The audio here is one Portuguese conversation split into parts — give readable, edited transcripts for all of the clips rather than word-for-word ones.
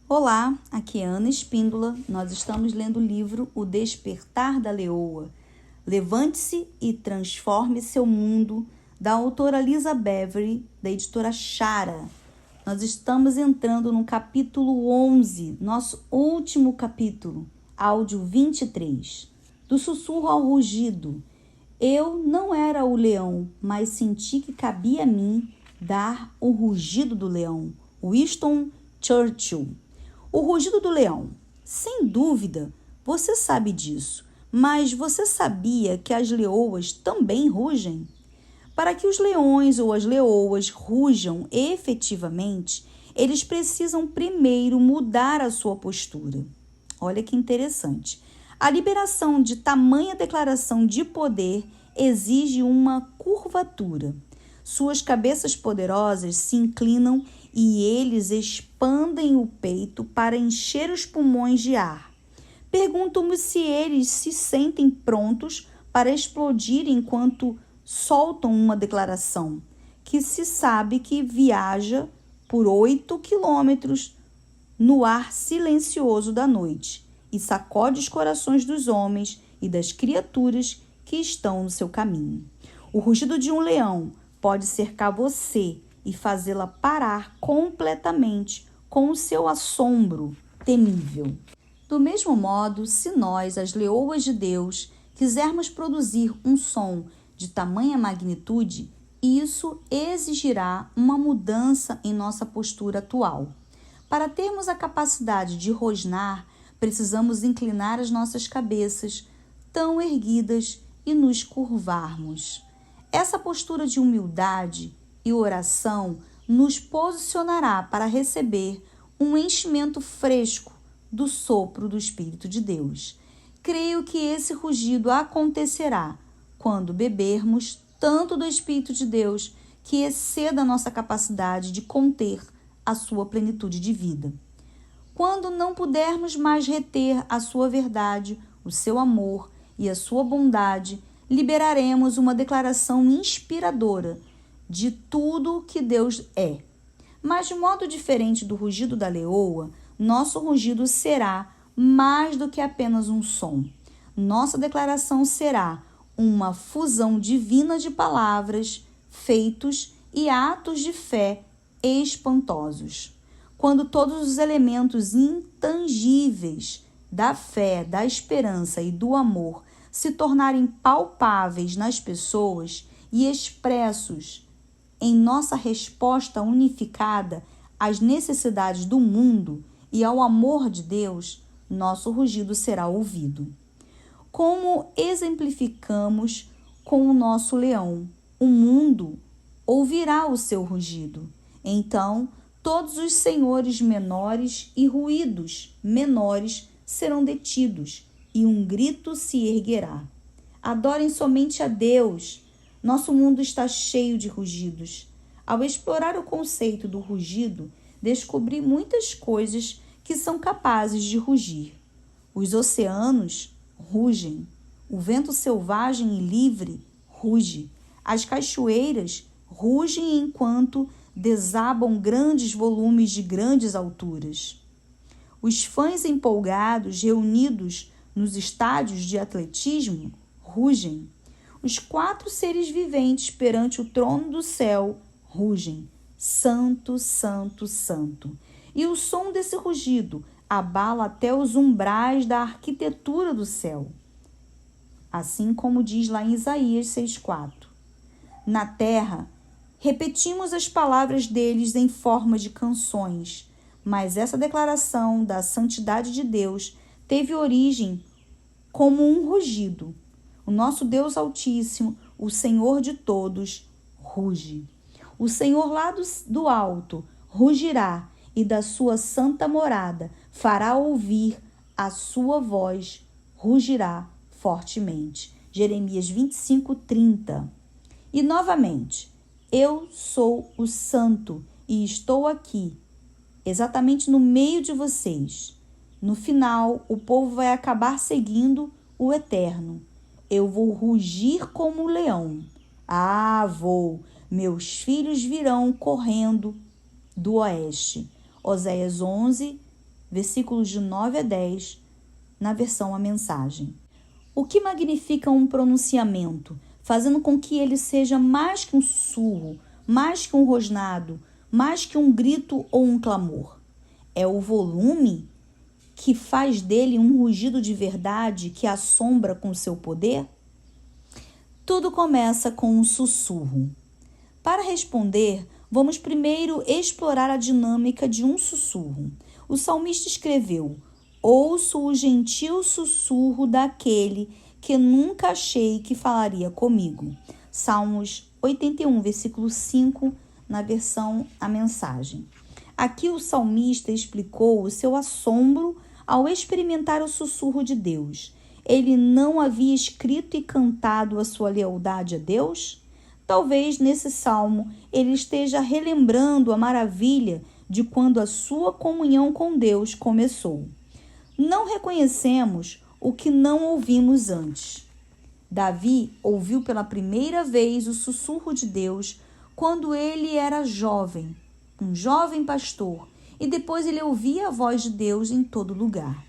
Olá, aqui é Ana Espíndola. Nós estamos lendo o livro O Despertar da Leoa. Levante-se e transforme seu mundo, da autora Lisa Beverly, da editora Chara. Nós estamos entrando no capítulo 11, nosso último capítulo, áudio 23. Do sussurro ao rugido. Eu não era o leão, mas senti que cabia a mim dar o rugido do leão. Winston Churchill. O rugido do leão. Sem dúvida, você sabe disso, mas você sabia que as leoas também rugem? Para que os leões ou as leoas rujam efetivamente, eles precisam primeiro mudar a sua postura. Olha que interessante. A liberação de tamanha declaração de poder exige uma curvatura. Suas cabeças poderosas se inclinam e eles expandem o peito para encher os pulmões de ar. Pergunto-me se eles se sentem prontos para explodir enquanto soltam uma declaração, que se sabe que viaja por 8 quilômetros no ar silencioso da noite e sacode os corações dos homens e das criaturas que estão no seu caminho. O rugido de um leão pode cercar você e fazê-la parar completamente com o seu assombro temível. Do mesmo modo, se nós, as leoas de Deus, quisermos produzir um som de tamanha magnitude, isso exigirá uma mudança em nossa postura atual. Para termos a capacidade de rosnar, precisamos inclinar as nossas cabeças tão erguidas e nos curvarmos. Essa postura de humildade e oração nos posicionará para receber um enchimento fresco do sopro do Espírito de Deus. Creio que esse rugido acontecerá quando bebermos tanto do Espírito de Deus que exceda a nossa capacidade de conter a sua plenitude de vida. Quando não pudermos mais reter a sua verdade, o seu amor e a sua bondade, liberaremos uma declaração inspiradora de tudo que Deus é. Mas de modo diferente do rugido da leoa, nosso rugido será mais do que apenas um som. Nossa declaração será uma fusão divina de palavras, feitos e atos de fé espantosos. Quando todos os elementos intangíveis da fé, da esperança e do amor se tornarem palpáveis nas pessoas e expressos em nossa resposta unificada às necessidades do mundo e ao amor de Deus, nosso rugido será ouvido. Como exemplificamos com o nosso leão, o mundo ouvirá o seu rugido. Então, todos os senhores menores e ruídos menores serão detidos e um grito se erguerá. Adorem somente a Deus. Nosso mundo está cheio de rugidos. Ao explorar o conceito do rugido, descobri muitas coisas que são capazes de rugir. Os oceanos rugem. O vento selvagem e livre ruge. As cachoeiras rugem enquanto desabam grandes volumes de grandes alturas. Os fãs empolgados reunidos nos estádios de atletismo rugem. Os 4 seres viventes perante o trono do céu rugem. Santo, santo, santo. E o som desse rugido abala até os umbrais da arquitetura do céu. Assim como diz lá em Isaías 6,4. Na terra, repetimos as palavras deles em forma de canções, mas essa declaração da santidade de Deus teve origem como um rugido. O nosso Deus Altíssimo, o Senhor de todos, ruge. O Senhor lá do alto rugirá e da sua santa morada fará ouvir a sua voz, rugirá fortemente. Jeremias 25:30. E novamente, eu sou o santo e estou aqui, exatamente no meio de vocês. No final, o povo vai acabar seguindo o Eterno. Eu vou rugir como um leão. Vou. Meus filhos virão correndo do oeste. Oséias 11, versículos de 9 a 10, na versão A Mensagem. O que magnifica um pronunciamento, fazendo com que ele seja mais que um sussurro, mais que um rosnado, mais que um grito ou um clamor? É o volume que faz dele um rugido de verdade que assombra com seu poder? Tudo começa com um sussurro. Para responder, vamos primeiro explorar a dinâmica de um sussurro. O salmista escreveu: ouço o gentil sussurro daquele que nunca achei que falaria comigo. Salmos 81, versículo 5, na versão A Mensagem. Aqui o salmista explicou o seu assombro ao experimentar o sussurro de Deus. Ele não havia escrito e cantado a sua lealdade a Deus? Talvez nesse salmo ele esteja relembrando a maravilha de quando a sua comunhão com Deus começou. Não reconhecemos o que não ouvimos antes. Davi ouviu pela primeira vez o sussurro de Deus quando ele era jovem, um jovem pastor, e depois ele ouvia a voz de Deus em todo lugar.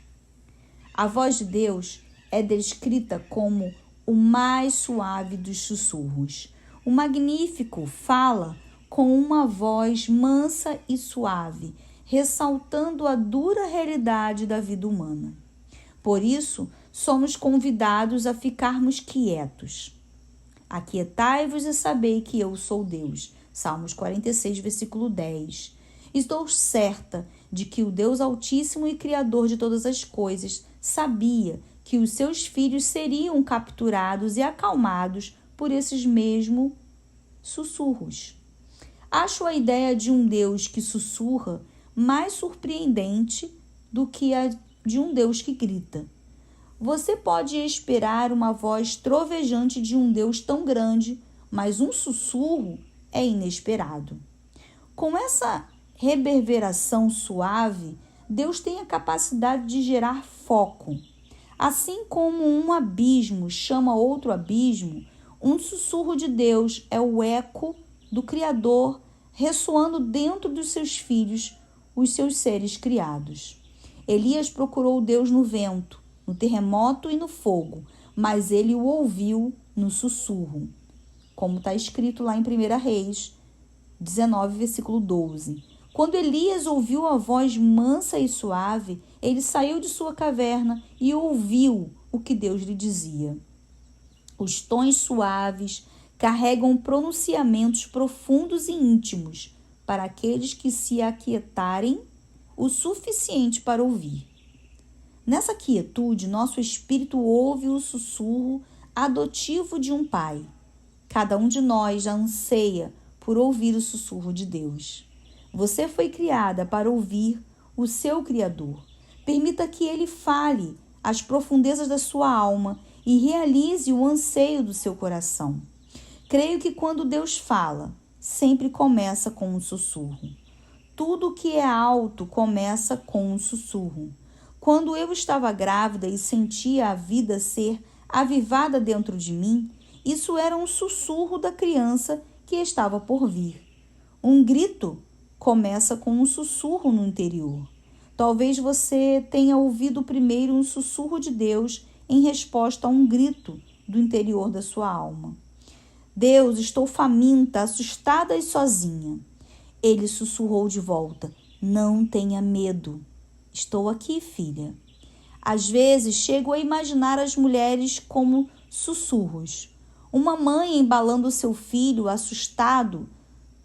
A voz de Deus é descrita como o mais suave dos sussurros. O Magnífico fala com uma voz mansa e suave, ressaltando a dura realidade da vida humana. Por isso, somos convidados a ficarmos quietos. Aquietai-vos e sabei que eu sou Deus. Salmos 46, versículo 10. Estou certa de que o Deus Altíssimo e Criador de todas as coisas sabia que os seus filhos seriam capturados e acalmados por esses mesmos sussurros. Acho a ideia de um Deus que sussurra mais surpreendente do que a de um Deus que grita. Você pode esperar uma voz trovejante de um Deus tão grande, mas um sussurro é inesperado. Com essa reverberação suave, Deus tem a capacidade de gerar foco. Assim como um abismo chama outro abismo, um sussurro de Deus é o eco do Criador ressoando dentro dos seus filhos, os seus seres criados. Elias procurou Deus no vento, no terremoto e no fogo, mas ele o ouviu no sussurro, como está escrito lá em 1 Reis 19, versículo 12. Quando Elias ouviu a voz mansa e suave, ele saiu de sua caverna e ouviu o que Deus lhe dizia. Os tons suaves carregam pronunciamentos profundos e íntimos para aqueles que se aquietarem o suficiente para ouvir. Nessa quietude, nosso espírito ouve o sussurro adotivo de um pai. Cada um de nós já anseia por ouvir o sussurro de Deus. Você foi criada para ouvir o seu Criador. Permita que ele fale às profundezas da sua alma e realize o anseio do seu coração. Creio que quando Deus fala, sempre começa com um sussurro. Tudo que é alto começa com um sussurro. Quando eu estava grávida e sentia a vida ser avivada dentro de mim, isso era um sussurro da criança que estava por vir. Um grito começa com um sussurro no interior. Talvez você tenha ouvido primeiro um sussurro de Deus em resposta a um grito do interior da sua alma. Deus, estou faminta, assustada e sozinha. Ele sussurrou de volta: não tenha medo. Estou aqui, filha. Às vezes chego a imaginar as mulheres como sussurros. Uma mãe embalando seu filho assustado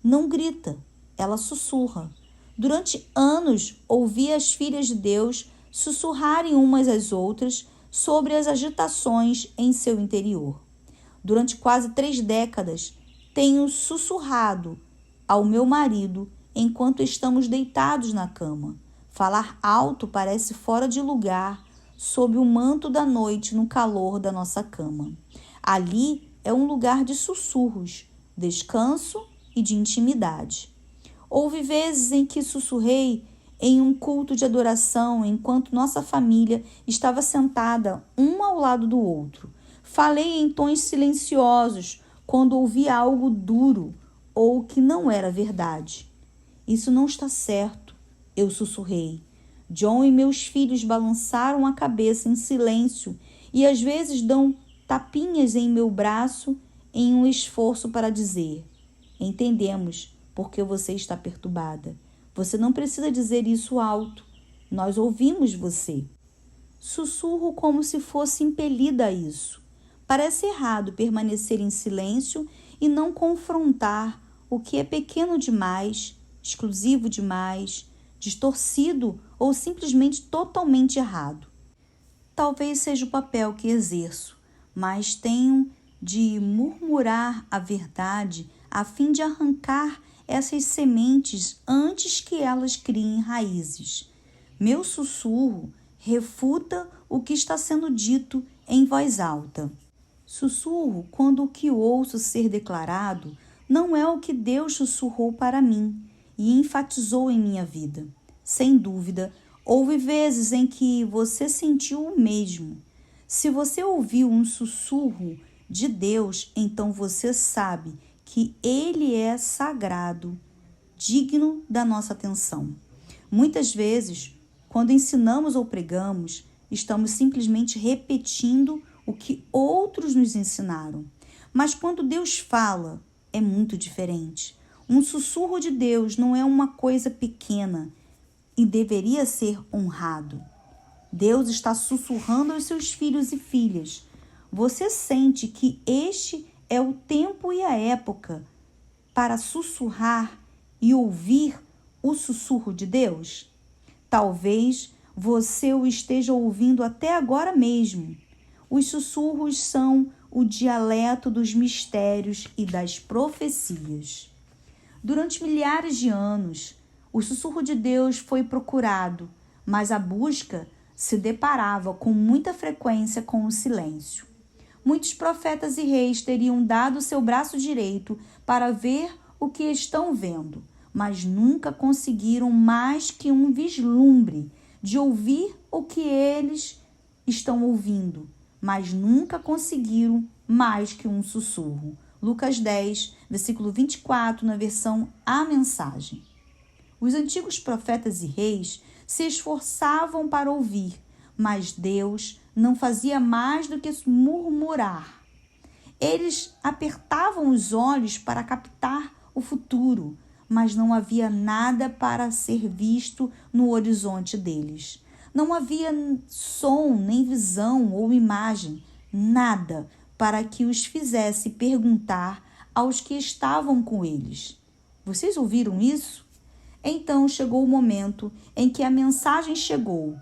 não grita, ela sussurra. Durante anos, ouvi as filhas de Deus sussurrarem umas às outras sobre as agitações em seu interior. Durante quase 3 décadas, tenho sussurrado ao meu marido enquanto estamos deitados na cama. Falar alto parece fora de lugar sob o manto da noite no calor da nossa cama. Ali é um lugar de sussurros, descanso e de intimidade. Houve vezes em que sussurrei em um culto de adoração enquanto nossa família estava sentada um ao lado do outro. Falei em tons silenciosos quando ouvi algo duro ou que não era verdade. Isso não está certo, eu sussurrei. John e meus filhos balançaram a cabeça em silêncio e às vezes dão tapinhas em meu braço em um esforço para dizer: entendemos porque você está perturbada. Você não precisa dizer isso alto. Nós ouvimos você. Sussurro como se fosse impelida a isso. Parece errado permanecer em silêncio e não confrontar o que é pequeno demais, exclusivo demais, distorcido ou simplesmente totalmente errado. Talvez seja o papel que exerço, mas tenho de murmurar a verdade a fim de arrancar essas sementes antes que elas criem raízes. Meu sussurro refuta o que está sendo dito em voz alta. Sussurro quando o que ouço ser declarado não é o que Deus sussurrou para mim e enfatizou em minha vida. Sem dúvida, houve vezes em que você sentiu o mesmo. Se você ouviu um sussurro de Deus, então você sabe que Ele é sagrado, digno da nossa atenção. Muitas vezes, quando ensinamos ou pregamos, estamos simplesmente repetindo o que outros nos ensinaram. Mas quando Deus fala, é muito diferente. Um sussurro de Deus não é uma coisa pequena e deveria ser honrado. Deus está sussurrando aos seus filhos e filhas. Você sente que este é o tempo e a época para sussurrar e ouvir o sussurro de Deus? Talvez você o esteja ouvindo até agora mesmo. Os sussurros são o dialeto dos mistérios e das profecias. Durante milhares de anos, o sussurro de Deus foi procurado, mas a busca se deparava com muita frequência com o silêncio. Muitos profetas e reis teriam dado seu braço direito para ver o que estão vendo, mas nunca conseguiram mais que um vislumbre de ouvir o que eles estão ouvindo, mas nunca conseguiram mais que um sussurro. Lucas 10, versículo 24, na versão A Mensagem. Os antigos profetas e reis se esforçavam para ouvir, mas Deus não fazia mais do que murmurar. Eles apertavam os olhos para captar o futuro, mas não havia nada para ser visto no horizonte deles. Não havia som, nem visão ou imagem, nada para que os fizesse perguntar aos que estavam com eles: vocês ouviram isso? Então chegou o momento em que a mensagem chegou,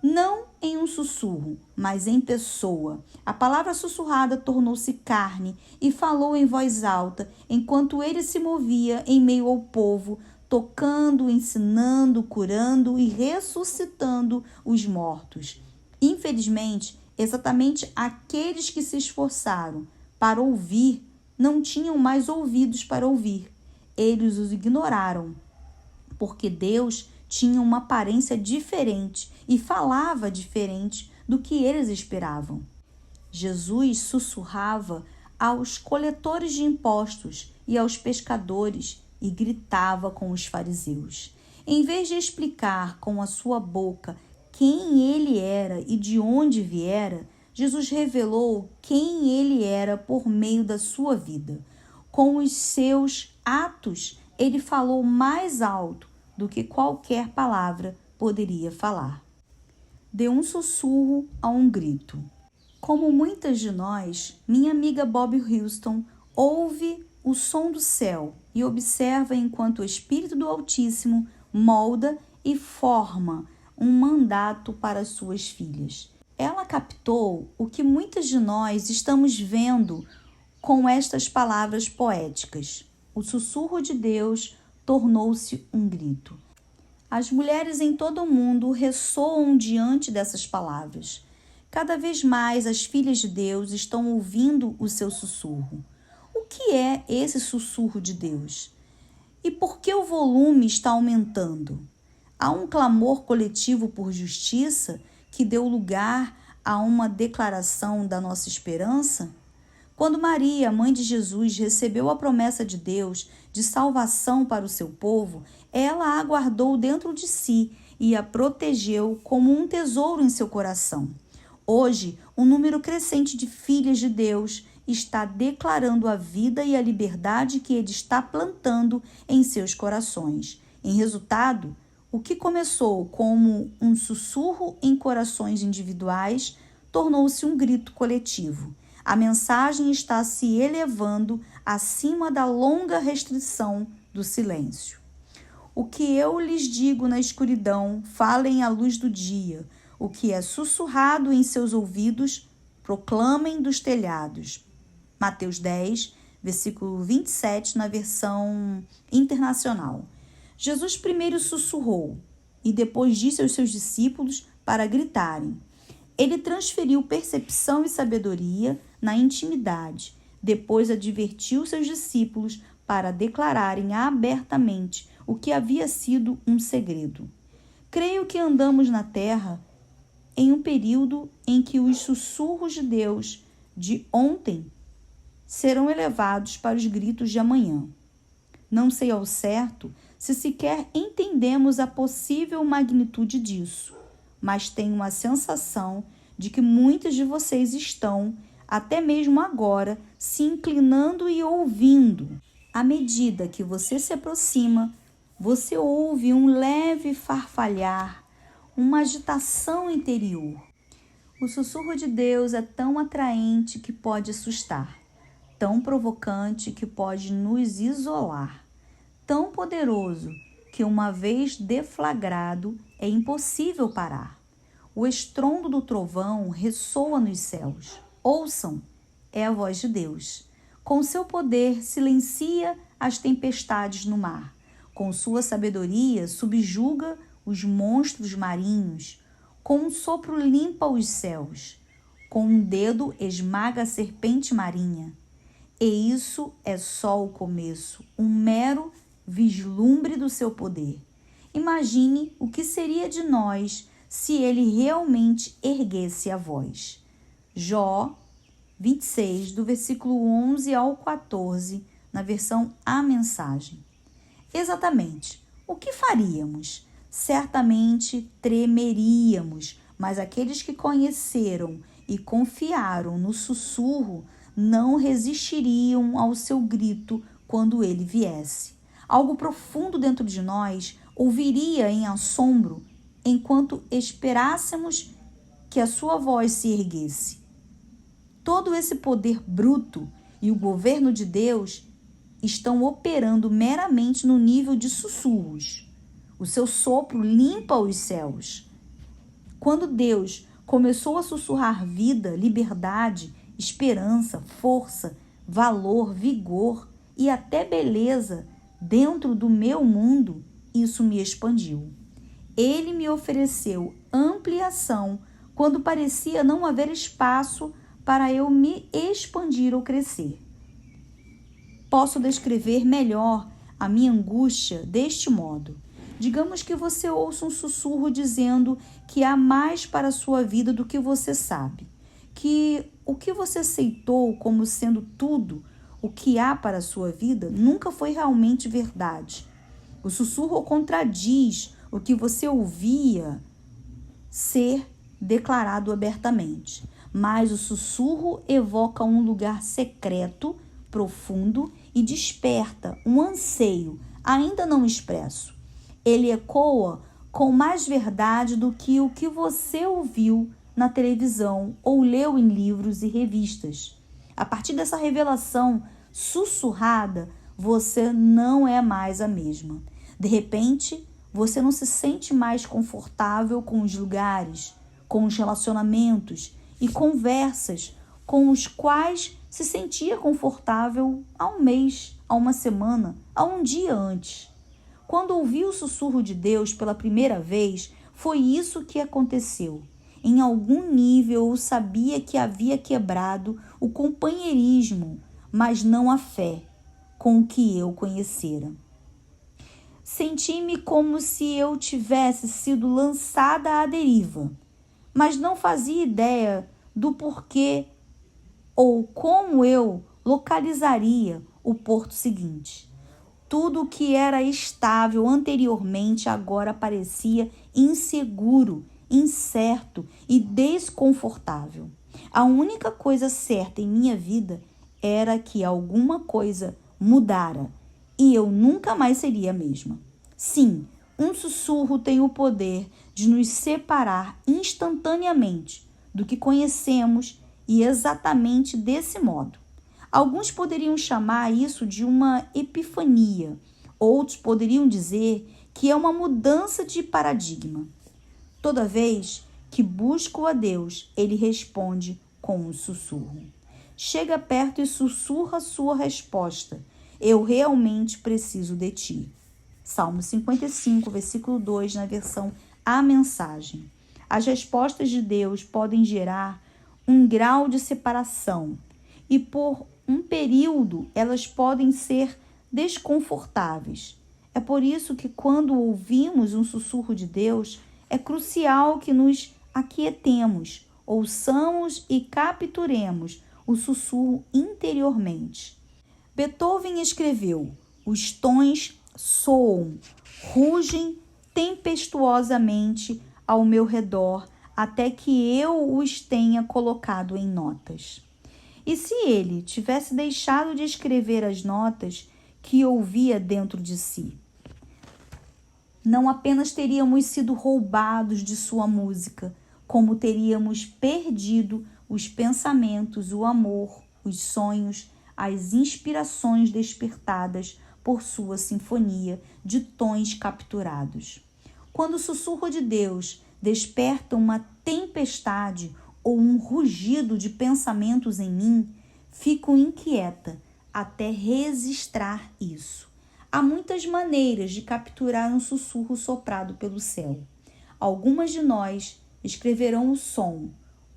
não em um sussurro, mas em pessoa. A palavra sussurrada tornou-se carne e falou em voz alta, enquanto ele se movia em meio ao povo, tocando, ensinando, curando e ressuscitando os mortos. Infelizmente, exatamente aqueles que se esforçaram para ouvir não tinham mais ouvidos para ouvir. Eles os ignoraram, porque Deus tinha uma aparência diferente e falava diferente do que eles esperavam. Jesus sussurrava aos coletores de impostos e aos pescadores e gritava com os fariseus. Em vez de explicar com a sua boca quem ele era e de onde viera, Jesus revelou quem ele era por meio da sua vida. Com os seus atos, ele falou mais alto do que qualquer palavra poderia falar. Deu um sussurro a um grito. Como muitas de nós, minha amiga Bob Houston ouve o som do céu e observa enquanto o Espírito do Altíssimo molda e forma um mandato para suas filhas. Ela captou o que muitas de nós estamos vendo com estas palavras poéticas. O sussurro de Deus tornou-se um grito. As mulheres em todo o mundo ressoam diante dessas palavras. Cada vez mais as filhas de Deus estão ouvindo o seu sussurro. O que é esse sussurro de Deus? E por que o volume está aumentando? Há um clamor coletivo por justiça que deu lugar a uma declaração da nossa esperança? Quando Maria, mãe de Jesus, recebeu a promessa de Deus de salvação para o seu povo, ela a aguardou dentro de si e a protegeu como um tesouro em seu coração. Hoje, um número crescente de filhas de Deus está declarando a vida e a liberdade que ele está plantando em seus corações. Em resultado, o que começou como um sussurro em corações individuais tornou-se um grito coletivo. A mensagem está se elevando acima da longa restrição do silêncio. O que eu lhes digo na escuridão, falem à luz do dia. O que é sussurrado em seus ouvidos, proclamem dos telhados. Mateus 10, versículo 27, na versão internacional. Jesus primeiro sussurrou e depois disse aos seus discípulos para gritarem. Ele transferiu percepção e sabedoria na intimidade. Depois advertiu seus discípulos para declararem abertamente o que havia sido um segredo. Creio que andamos na Terra em um período em que os sussurros de Deus de ontem serão elevados para os gritos de amanhã. Não sei ao certo se sequer entendemos a possível magnitude disso, mas tenho a sensação de que muitos de vocês estão, até mesmo agora, se inclinando e ouvindo. À medida que você se aproxima, você ouve um leve farfalhar, uma agitação interior. O sussurro de Deus é tão atraente que pode assustar, tão provocante que pode nos isolar, tão poderoso que, uma vez deflagrado, é impossível parar. O estrondo do trovão ressoa nos céus. Ouçam, é a voz de Deus. Com seu poder, silencia as tempestades no mar. Com sua sabedoria, subjuga os monstros marinhos. Com um sopro, limpa os céus. Com um dedo, esmaga a serpente marinha. E isso é só o começo, um mero vislumbre do seu poder. Imagine o que seria de nós se ele realmente erguesse a voz. Jó 26, do versículo 11 ao 14, na versão A Mensagem. Exatamente. O que faríamos? Certamente tremeríamos, mas aqueles que conheceram e confiaram no sussurro não resistiriam ao seu grito quando ele viesse. Algo profundo dentro de nós ouviria em assombro enquanto esperássemos que a sua voz se erguesse. Todo esse poder bruto e o governo de Deus estão operando meramente no nível de sussurros. O seu sopro limpa os céus. Quando Deus começou a sussurrar vida, liberdade, esperança, força, valor, vigor e até beleza dentro do meu mundo, isso me expandiu. Ele me ofereceu ampliação quando parecia não haver espaço para eu me expandir ou crescer. Posso descrever melhor a minha angústia deste modo. Digamos que você ouça um sussurro dizendo que há mais para a sua vida do que você sabe, que o que você aceitou como sendo tudo o que há para a sua vida nunca foi realmente verdade. O sussurro contradiz o que você ouvia ser declarado abertamente, mas o sussurro evoca um lugar secreto, profundo e desperta um anseio ainda não expresso. Ele ecoa com mais verdade do que o que você ouviu na televisão ou leu em livros e revistas. A partir dessa revelação sussurrada, você não é mais a mesma. De repente, você não se sente mais confortável com os lugares, com os relacionamentos e conversas com os quais se sentia confortável há um mês, há uma semana, há um dia antes. Quando ouvi o sussurro de Deus pela primeira vez, foi isso que aconteceu. Em algum nível eu sabia que havia quebrado o companheirismo, mas não a fé com o que eu conhecera. Senti-me como se eu tivesse sido lançada à deriva, mas não fazia ideia do porquê ou como eu localizaria o porto seguinte. Tudo o que era estável anteriormente agora parecia inseguro, incerto e desconfortável. A única coisa certa em minha vida era que alguma coisa mudara e eu nunca mais seria a mesma. Sim, um sussurro tem o poder de nos separar instantaneamente do que conhecemos e exatamente desse modo. Alguns poderiam chamar isso de uma epifania, outros poderiam dizer que é uma mudança de paradigma. Toda vez que busco a Deus, Ele responde com um sussurro. Chega perto e sussurra sua resposta. Eu realmente preciso de ti. Salmo 55, versículo 2, na versão A Mensagem. As respostas de Deus podem gerar um grau de separação e por um período elas podem ser desconfortáveis. É por isso que quando ouvimos um sussurro de Deus, é crucial que nos aquietemos, ouçamos e capturemos o sussurro interiormente. Beethoven escreveu: os tons soam, rugem tempestuosamente ao meu redor até que eu os tenha colocado em notas. E se ele tivesse deixado de escrever as notas que ouvia dentro de si? Não apenas teríamos sido roubados de sua música, como teríamos perdido os pensamentos, o amor, os sonhos, as inspirações despertadas por sua sinfonia de tons capturados. Quando o sussurro de Deus desperta uma tempestade ou um rugido de pensamentos em mim, fico inquieta até registrar isso. Há muitas maneiras de capturar um sussurro soprado pelo céu. Algumas de nós escreverão o som,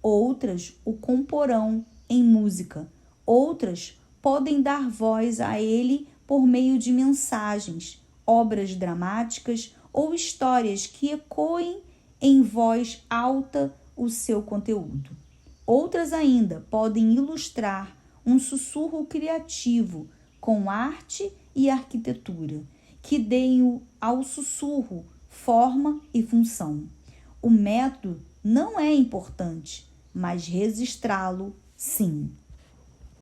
outras o comporão em música, outras podem dar voz a ele por meio de mensagens, obras dramáticas ou histórias que ecoem em voz alta o seu conteúdo. Outras ainda podem ilustrar um sussurro criativo com arte e arquitetura, que deem ao sussurro forma e função. O método não é importante, mas registrá-lo, sim.